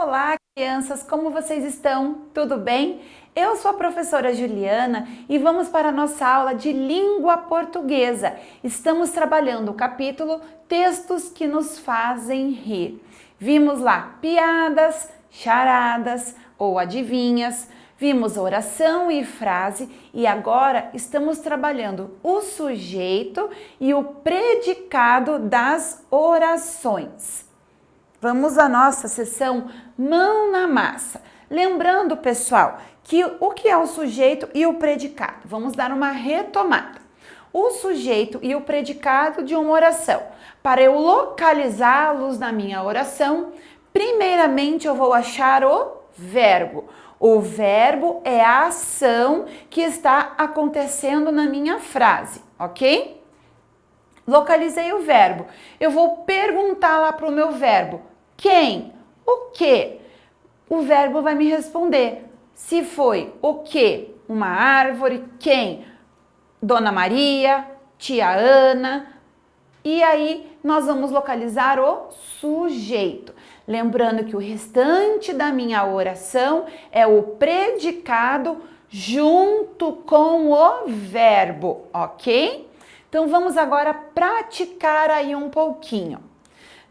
Olá, crianças, como vocês estão? Tudo bem? Eu sou a professora Juliana e vamos para a nossa aula de língua portuguesa. Estamos trabalhando o capítulo Textos que nos fazem rir. Vimos lá piadas, charadas ou adivinhas, vimos oração e frase e agora estamos trabalhando o sujeito e o predicado das orações. Vamos à nossa sessão Mão na Massa. Lembrando, pessoal, que o que é o sujeito e o predicado? Vamos dar uma retomada. O sujeito e o predicado de uma oração. Para eu localizá-los na minha oração, primeiramente eu vou achar o verbo. O verbo é a ação que está acontecendo na minha frase, ok? Localizei o verbo. Eu vou perguntar lá para o meu verbo. Quem? O que? O verbo vai me responder. Se foi o que? Uma árvore. Quem? Dona Maria, tia Ana. E aí nós vamos localizar o sujeito. Lembrando que o restante da minha oração é o predicado junto com o verbo, ok? Então vamos agora praticar aí um pouquinho.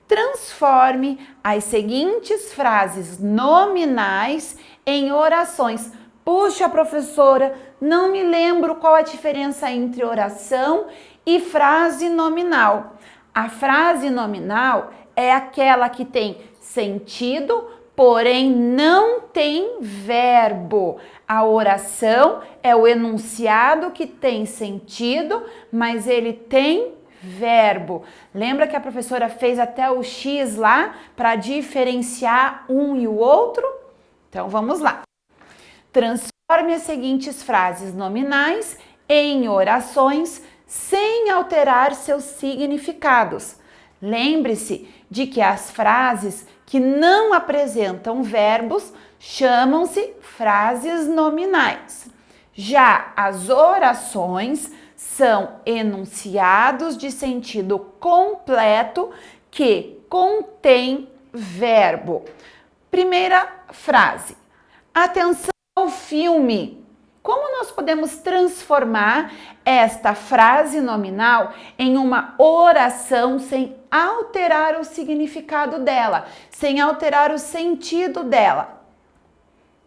Transforme as seguintes frases nominais em orações. Puxa, professora, não me lembro qual a diferença entre oração e frase nominal. A frase nominal é aquela que tem sentido, porém não tem verbo. A oração é o enunciado que tem sentido, mas ele tem verbo. Lembra que a professora fez até o X lá para diferenciar um e o outro? Então vamos lá. Transforme as seguintes frases nominais em orações sem alterar seus significados. Lembre-se de que as frases que não apresentam verbos chamam-se frases nominais. Já as orações são enunciados de sentido completo que contém verbo. Primeira frase. Atenção ao filme. Como nós podemos transformar esta frase nominal em uma oração sem alterar o significado dela, sem alterar o sentido dela?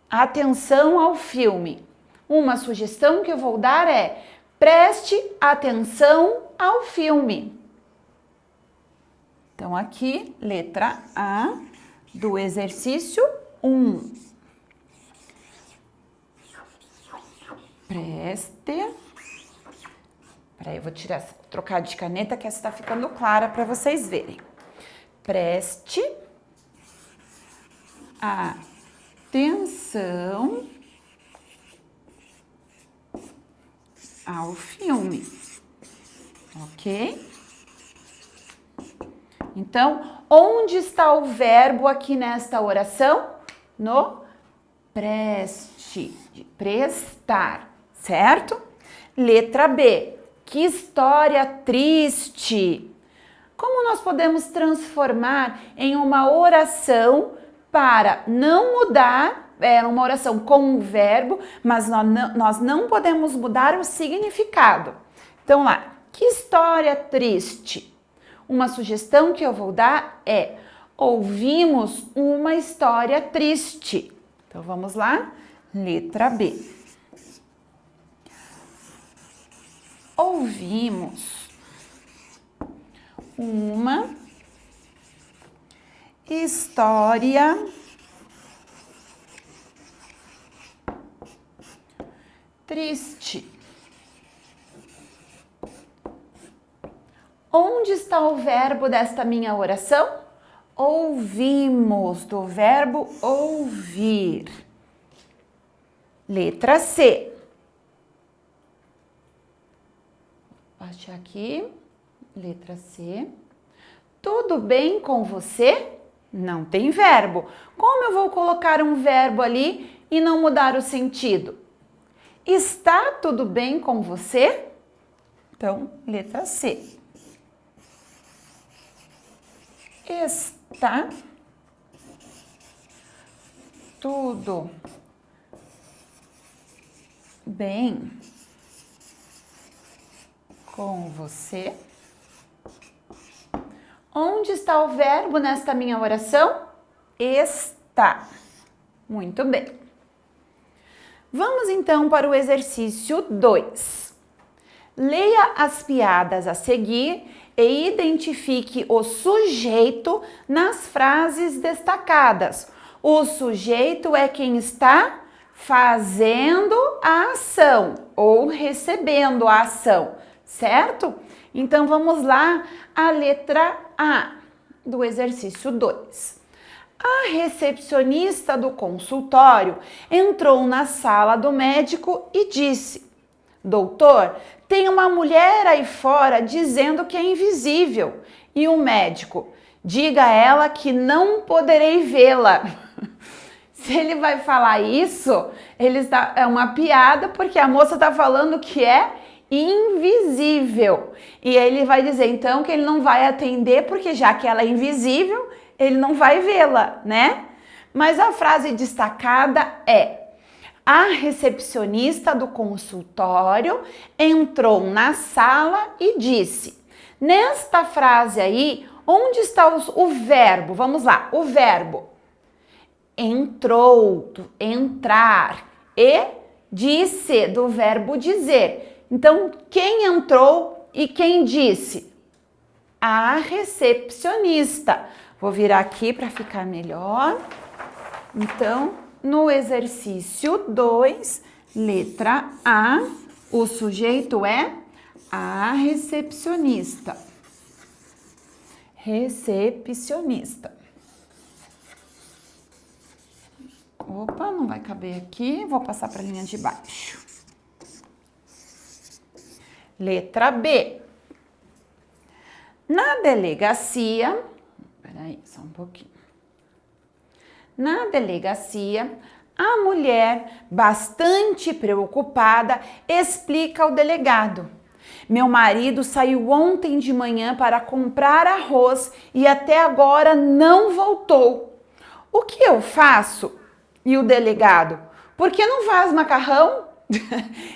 Atenção ao filme. Uma sugestão que eu vou dar é: preste atenção ao filme. Então, aqui, letra A do exercício 1. Preste. Peraí, eu vou trocar de caneta que essa está ficando clara para vocês verem. Preste atenção ao filme, ok? Então, onde está o verbo aqui nesta oração? No preste, de prestar, certo? Letra B, que história triste! Como nós podemos transformar em uma oração para não mudar, uma oração com um verbo, mas nós não podemos mudar o significado. Então lá, que história triste. Uma sugestão que eu vou dar é: ouvimos uma história triste. Então vamos lá, letra B. Ouvimos uma história triste. Onde está o verbo desta minha oração? Ouvimos, do verbo ouvir. Letra C. Vou baixar aqui. Letra C. Tudo bem com você? Não tem verbo. Como eu vou colocar um verbo ali e não mudar o sentido? Está tudo bem com você? Então, letra C. Está Tudo bem com você? Onde está o verbo nesta minha oração? Está. Muito bem. Vamos então para o exercício 2. Leia as piadas a seguir e identifique o sujeito nas frases destacadas. O sujeito é quem está fazendo a ação ou recebendo a ação, certo? Então vamos lá, a letra A do exercício 2. A recepcionista do consultório entrou na sala do médico e disse: Doutor, tem uma mulher aí fora dizendo que é invisível. E o médico: diga a ela que não poderei vê-la. Se ele vai falar isso, é uma piada porque a moça está falando que é invisível. E ele vai dizer então que ele não vai atender porque já que ela é invisível, ele não vai vê-la, né? Mas a frase destacada é: a recepcionista do consultório entrou na sala e disse. Nesta frase aí, onde está o verbo? Vamos lá, o verbo. Entrou, entrar, e disse, do verbo dizer. Então, quem entrou e quem disse? A recepcionista. Vou virar aqui para ficar melhor. Então, no exercício 2, letra A, o sujeito é a recepcionista. Recepcionista. Opa, não vai caber aqui, vou passar para a linha de baixo. Letra B. Na delegacia, peraí, só um pouquinho. Na delegacia, a mulher, bastante preocupada, explica ao delegado: meu marido saiu ontem de manhã para comprar arroz e até agora não voltou. O que eu faço? E o delegado: por que não faz macarrão?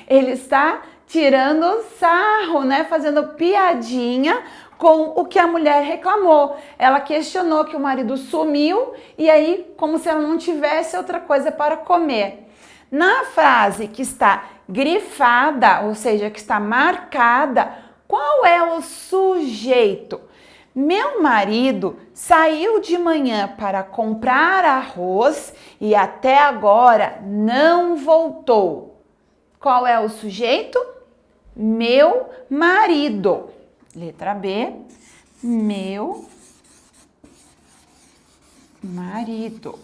Ele está tirando sarro, né? Fazendo piadinha com o que a mulher reclamou. Ela questionou que o marido sumiu e aí, como se ela não tivesse outra coisa para comer. Na frase que está grifada, ou seja, que está marcada, qual é o sujeito? Meu marido saiu de manhã para comprar arroz e até agora não voltou. Qual é o sujeito? Meu marido. Letra B, meu marido.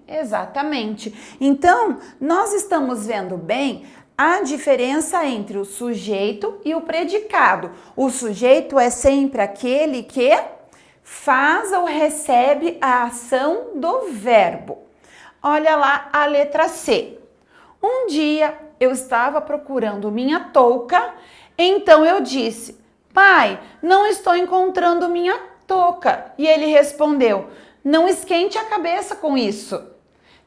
Exatamente. Então, nós estamos vendo bem a diferença entre o sujeito e o predicado. O sujeito é sempre aquele que faz ou recebe a ação do verbo. Olha lá a letra C. Um dia eu estava procurando minha touca, então eu disse: pai, não estou encontrando minha touca. E ele respondeu: não esquente a cabeça com isso.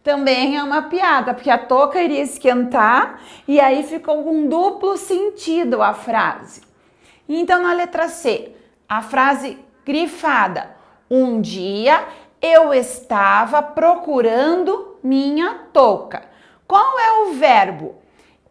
Também é uma piada, porque a touca iria esquentar e aí ficou com duplo sentido a frase. Então, na letra C, a frase grifada: um dia eu estava procurando minha touca. Qual é o verbo?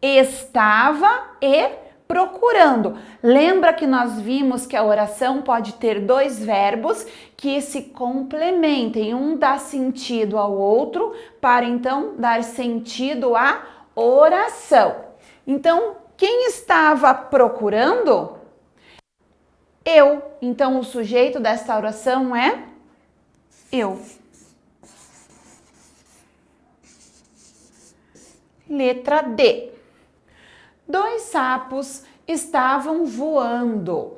Estava e procurando. Lembra que nós vimos que a oração pode ter dois verbos que se complementem, um dá sentido ao outro para então dar sentido à oração. Então, quem estava procurando? Eu. Então, o sujeito desta oração é eu. Letra D. Dois sapos estavam voando.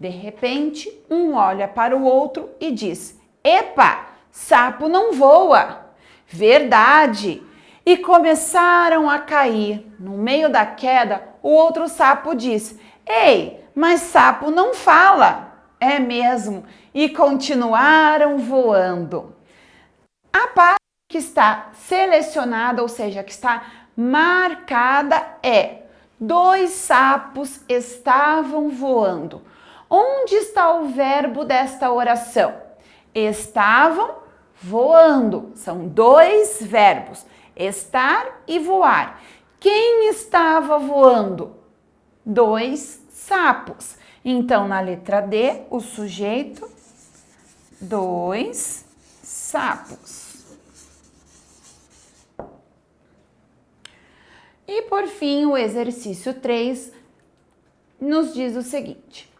De repente, um olha para o outro e diz: epa, sapo não voa. Verdade. E começaram a cair. No meio da queda, o outro sapo diz: ei, mas sapo não fala. É mesmo. E continuaram voando. A parte que está selecionada, ou seja, que está marcada é: 2 sapos estavam voando. Onde está o verbo desta oração? Estavam voando. São 2 verbos: estar e voar. Quem estava voando? 2 sapos. Então, na letra D, o sujeito, 2 sapos. E por fim, o exercício 3 nos diz o seguinte: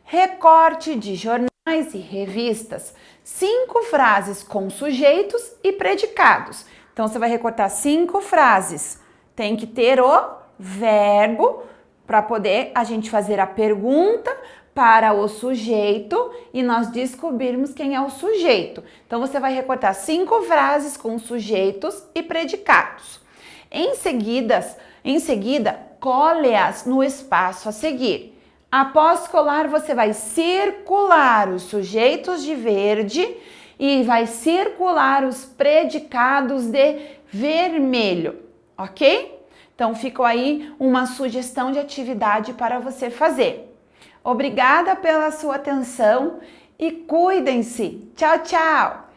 recorte de jornais e revistas 5 frases com sujeitos e predicados. Então, você vai recortar 5 frases. Tem que ter o verbo para poder a gente fazer a pergunta para o sujeito e nós descobrirmos quem é o sujeito. Então, você vai recortar 5 frases com sujeitos e predicados. Em seguida, cole-as no espaço a seguir. Após colar, você vai circular os sujeitos de verde e vai circular os predicados de vermelho, ok? Então, ficou aí uma sugestão de atividade para você fazer. Obrigada pela sua atenção e cuidem-se. Tchau, tchau!